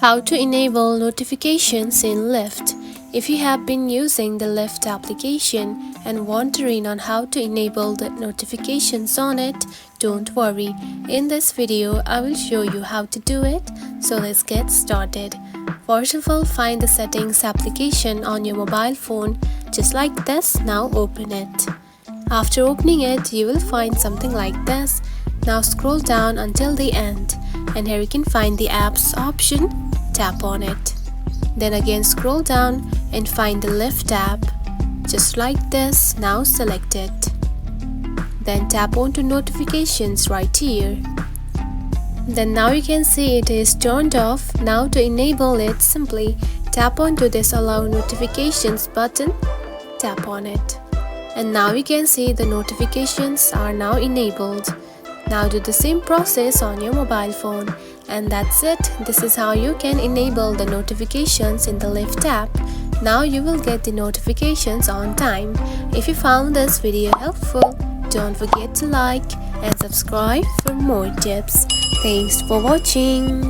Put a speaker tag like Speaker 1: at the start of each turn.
Speaker 1: How to enable notifications in Lyft. If you have been using the Lyft application and wondering on how to enable the notifications on it, don't worry. In this video, I will show you how to do it. So let's get started. First of all, find the settings application on your mobile phone just like this. Now open it. After opening it, you will find something like this. Now scroll down until the end, and here you can find the apps option. Tap on it. Then again scroll down and find the Lyft app. Just like this. Now select it. Then tap on to notifications right here. Then now you can see it is turned off. Now to enable it, simply tap onto this allow notifications button. Tap on it. And now you can see the notifications are now enabled. Now do the same process on your mobile phone. And that's it. This is how you can enable the notifications in the Lyft app. Now you will get the notifications on time. If you found this video helpful, don't forget to like and subscribe for more tips. Thanks for watching.